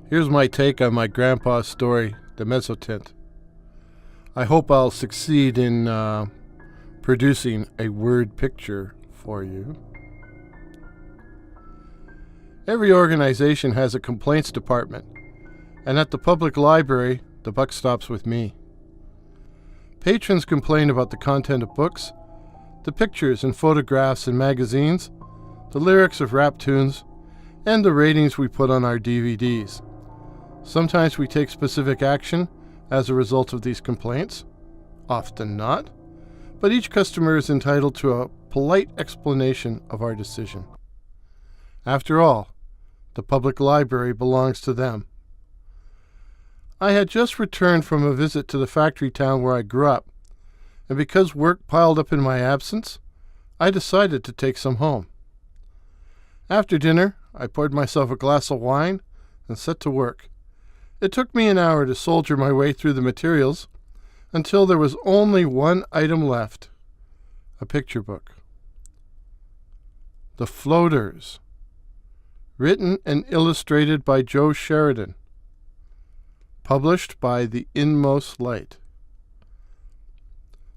Here's my take on my grandpa's story, the Mezzotint. I hope I'll succeed in producing a word picture for you. Every organization has a complaints department, and at the public library, the buck stops with me. Patrons complain about the content of books, the pictures and photographs in magazines, the lyrics of rap tunes, and the ratings we put on our DVDs. Sometimes we take specific action as a result of these complaints, often not, but each customer is entitled to a polite explanation of our decision. After all, the public library belongs to them. I had just returned from a visit to the factory town where I grew up, and because work piled up in my absence, I decided to take some home. After dinner, I poured myself a glass of wine and set to work. It took me an hour to soldier my way through the materials until there was only one item left, a picture book. The Floaters, written and illustrated by Joe Sheridan, published by The Inmost Light.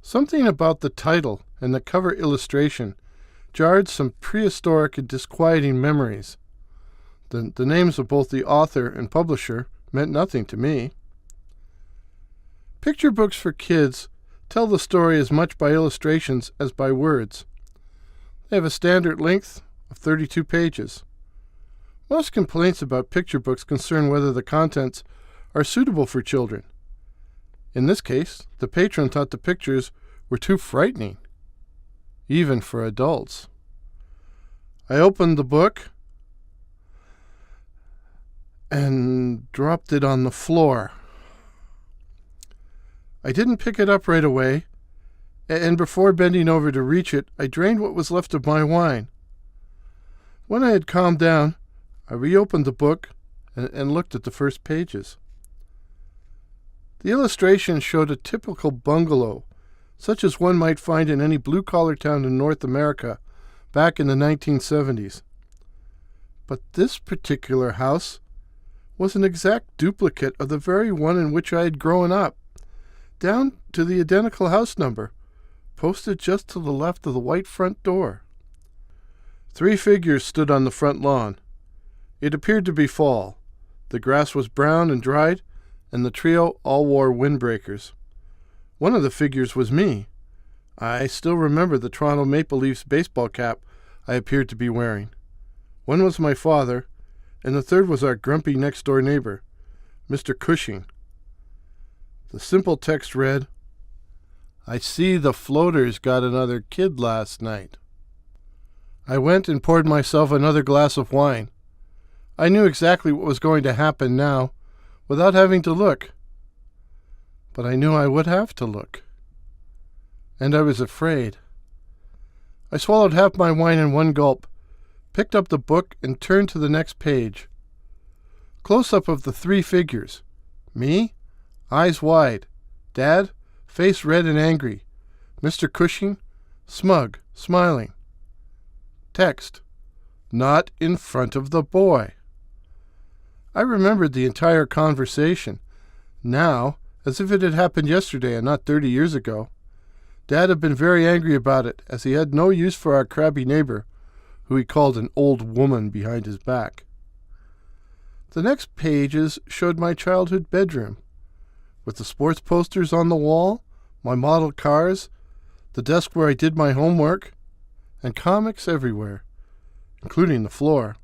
Something about the title and the cover illustration jarred some prehistoric and disquieting memories. The names of both the author and publisher meant nothing to me. Picture books for kids tell the story as much by illustrations as by words. They have a standard length of 32 pages. Most complaints about picture books concern whether the contents are suitable for children. In this case, the patron thought the pictures were too frightening, even for adults. I opened the book and dropped it on the floor. I didn't pick it up right away, and before bending over to reach it, I drained what was left of my wine. When I had calmed down, I reopened the book and looked at the first pages. The illustration showed a typical bungalow, such as one might find in any blue-collar town in North America back in the 1970s. But this particular house was an exact duplicate of the very one in which I had grown up, down to the identical house number, posted just to the left of the white front door. 3 figures stood on the front lawn. It appeared to be fall. The grass was brown and dried, and the trio all wore windbreakers. One of the figures was me. I still remember the Toronto Maple Leafs baseball cap I appeared to be wearing. One was my father, and the third was our grumpy next-door neighbor, Mr. Cushing. The simple text read, "I see the Floaters got another kid last night." I went and poured myself another glass of wine. I knew exactly what was going to happen now, without having to look. But I knew I would have to look. And I was afraid. I swallowed half my wine in one gulp, picked up the book, and turned to the next page. Close-up of the 3 figures. Me, eyes wide. Dad, face red and angry. Mr. Cushing, smug, smiling. Text, "Not in front of the boy." I remembered the entire conversation, now, as if it had happened yesterday and not 30 years ago. Dad had been very angry about it, as he had no use for our crabby neighbor, who he called an old woman behind his back. The next pages showed my childhood bedroom, with the sports posters on the wall, my model cars, the desk where I did my homework, and comics everywhere, including the floor.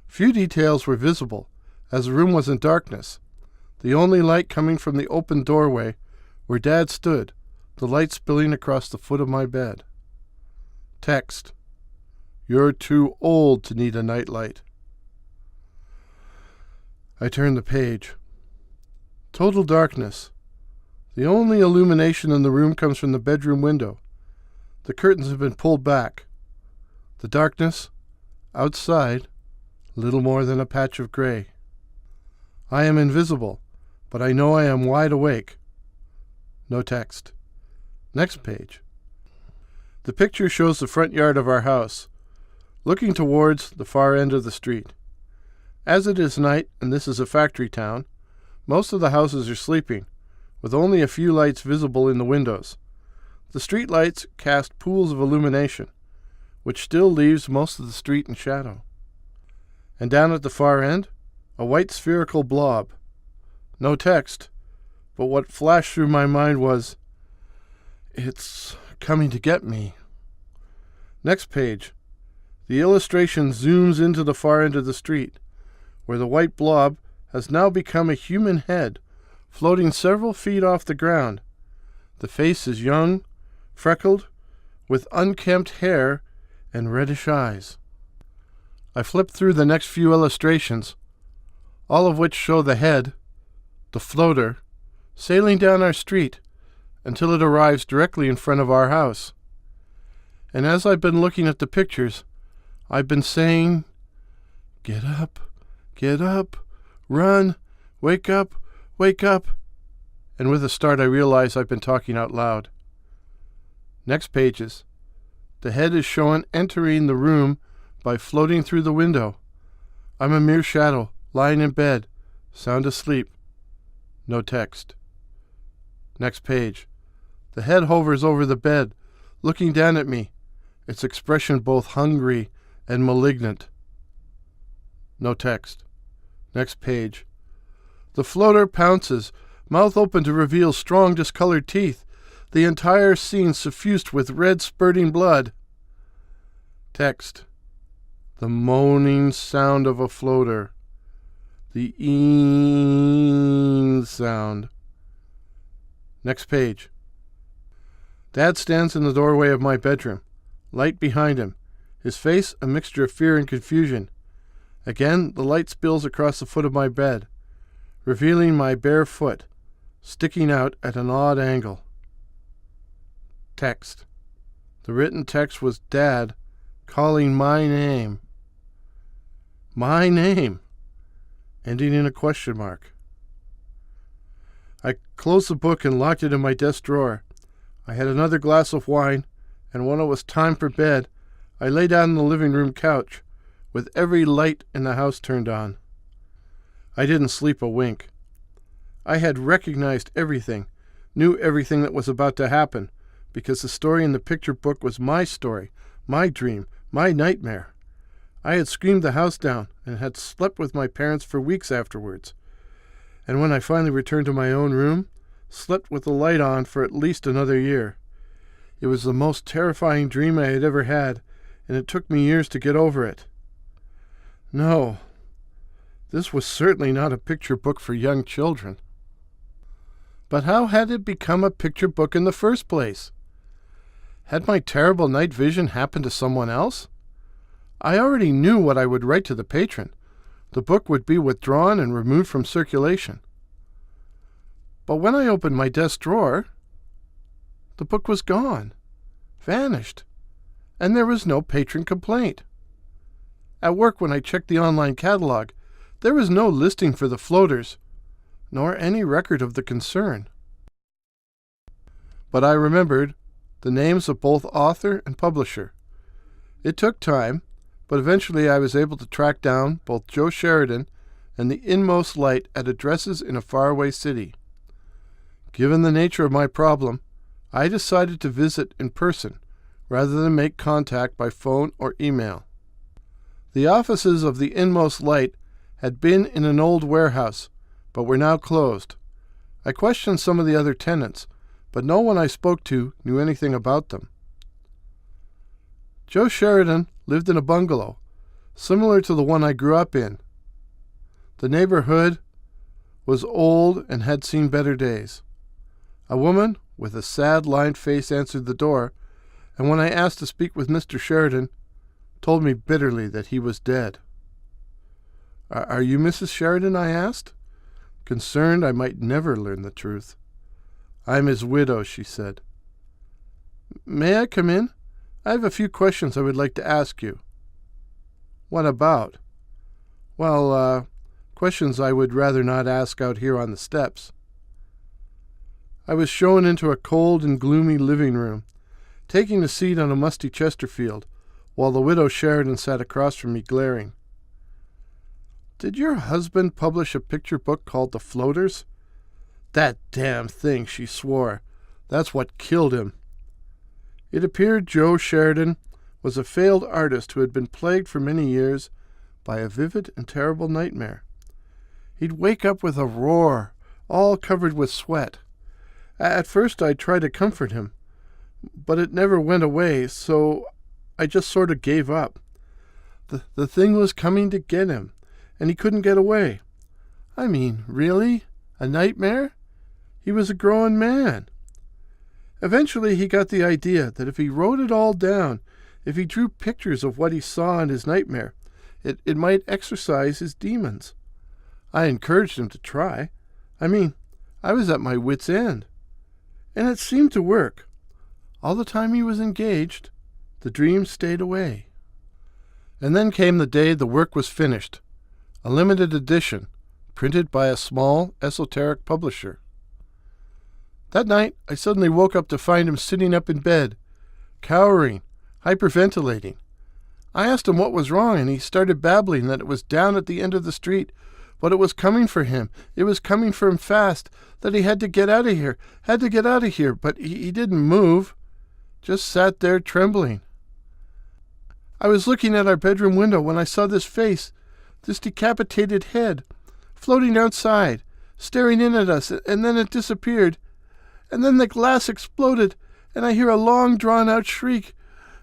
Few details were visible, as the room was in darkness, the only light coming from the open doorway where Dad stood, the light spilling across the foot of my bed. Text, "You're too old to need a nightlight." I turned the page. Total darkness. The only illumination in the room comes from the bedroom window. The curtains have been pulled back. The darkness, outside, little more than a patch of gray. I am invisible, but I know I am wide awake. No text. Next page. The picture shows the front yard of our house, looking towards the far end of the street. As it is night, and this is a factory town, most of the houses are sleeping, with only a few lights visible in the windows. The street lights cast pools of illumination, which still leaves most of the street in shadow. And down at the far end, a white spherical blob. No text, but what flashed through my mind was, "It's coming to get me." Next page. The illustration zooms into the far end of the street, where the white blob has now become a human head, floating several feet off the ground. The face is young, freckled, with unkempt hair and reddish eyes. I flip through the next few illustrations, all of which show the head, the floater, sailing down our street until it arrives directly in front of our house. And as I've been looking at the pictures, I've been saying, "Get up, run, wake up, wake up." And with a start I realize I've been talking out loud. Next pages. The head is shown entering the room by floating through the window. I'm a mere shadow, lying in bed, sound asleep. No text. Next page. The head hovers over the bed, looking down at me, its expression both hungry and malignant. No text. Next page. The floater pounces, mouth open to reveal strong discolored teeth, the entire scene suffused with red spurting blood. Text. The moaning sound of a floater. The eeing sound. Next page. Dad stands in the doorway of my bedroom, light behind him, his face a mixture of fear and confusion. Again, the light spills across the foot of my bed, revealing my bare foot, sticking out at an odd angle. Text. The written text was Dad calling my name. My name, ending in a question mark. I closed the book and locked it in my desk drawer. I had another glass of wine, and when it was time for bed, I lay down on the living room couch, with every light in the house turned on. I didn't sleep a wink. I had recognized everything, knew everything that was about to happen, because the story in the picture book was my story, my dream, my nightmare. I had screamed the house down and had slept with my parents for weeks afterwards. And when I finally returned to my own room, slept with the light on for at least another year. It was the most terrifying dream I had ever had, and it took me years to get over it. No, this was certainly not a picture book for young children. But how had it become a picture book in the first place? Had my terrible night vision happened to someone else? I already knew what I would write to the patron. The book would be withdrawn and removed from circulation. But when I opened my desk drawer, the book was gone, vanished, and there was no patron complaint. At work, when I checked the online catalog, there was no listing for the floaters, nor any record of the concern. But I remembered the names of both author and publisher. It took time, but eventually I was able to track down both Joe Sheridan and The Inmost Light at addresses in a faraway city. Given the nature of my problem, I decided to visit in person rather than make contact by phone or email. The offices of The Inmost Light had been in an old warehouse, but were now closed. I questioned some of the other tenants, but no one I spoke to knew anything about them. Joe Sheridan lived in a bungalow, similar to the one I grew up in. The neighborhood was old and had seen better days. A woman with a sad, lined face answered the door, and when I asked to speak with Mr. Sheridan, told me bitterly that he was dead. "Are you Mrs. Sheridan?" I asked, concerned I might never learn the truth. "I'm his widow," she said. "May I come in? I have a few questions I would like to ask you." "What about?" "Well, questions I would rather not ask out here on the steps." I was shown into a cold and gloomy living room, taking a seat on a musty Chesterfield, while the widow Sheridan sat across from me glaring. Did your husband publish a picture book called The Floaters?" "That damn thing," she swore. "That's what killed him." It appeared Joe Sheridan was a failed artist who had been plagued for many years by a vivid and terrible nightmare. He'd wake up with a roar, all covered with sweat. At first I tried to comfort him, but it never went away, so I just sort of gave up. The thing was coming to get him, and he couldn't get away. I mean, really? A nightmare? He was a grown man. Eventually he got the idea that if he wrote it all down, if he drew pictures of what he saw in his nightmare, it might exorcise his demons. I encouraged him to try. I mean, I was at my wit's end. And it seemed to work. All the time he was engaged, the dream stayed away. And then came the day the work was finished, a limited edition, printed by a small, esoteric publisher. That night, I suddenly woke up to find him sitting up in bed, cowering, hyperventilating. I asked him what was wrong, and he started babbling that it was down at the end of the street, but it was coming for him. It was coming for him fast, that he had to get out of here, but he didn't move, just sat there trembling. I was looking at our bedroom window when I saw this face, this decapitated head, floating outside, staring in at us, and then it disappeared. And then the glass exploded, and I hear a long, drawn-out shriek,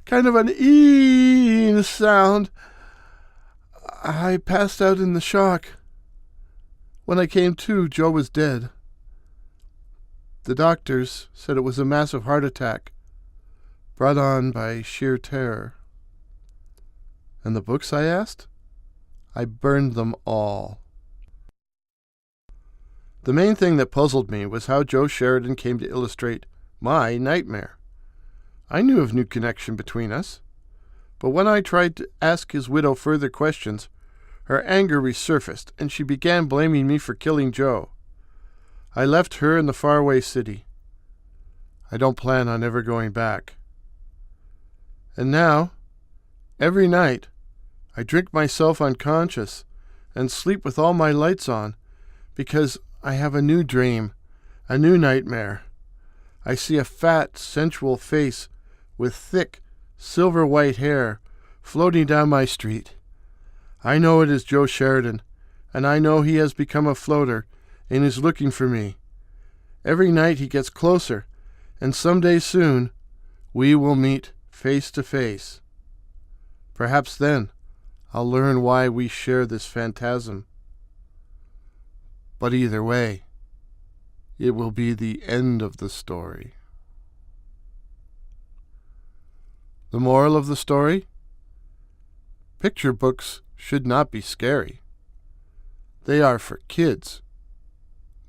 kind of an ee sound. I passed out in the shock. When I came to, Joe was dead. The doctors said it was a massive heart attack, brought on by sheer terror. And the books, I asked? I burned them all. The main thing that puzzled me was how Joe Sheridan came to illustrate my nightmare. I knew of no connection between us, but when I tried to ask his widow further questions, her anger resurfaced, and she began blaming me for killing Joe. I left her in the faraway city. I don't plan on ever going back. And now, every night, I drink myself unconscious and sleep with all my lights on, because I have a new dream, a new nightmare. I see a fat, sensual face with thick, silver-white hair floating down my street. I know it is Joe Sheridan, and I know he has become a floater and is looking for me. Every night he gets closer, and someday soon we will meet face to face. Perhaps then I'll learn why we share this phantasm. But either way, it will be the end of the story. The moral of the story? Picture books should not be scary. They are for kids,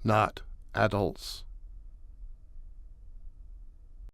not adults.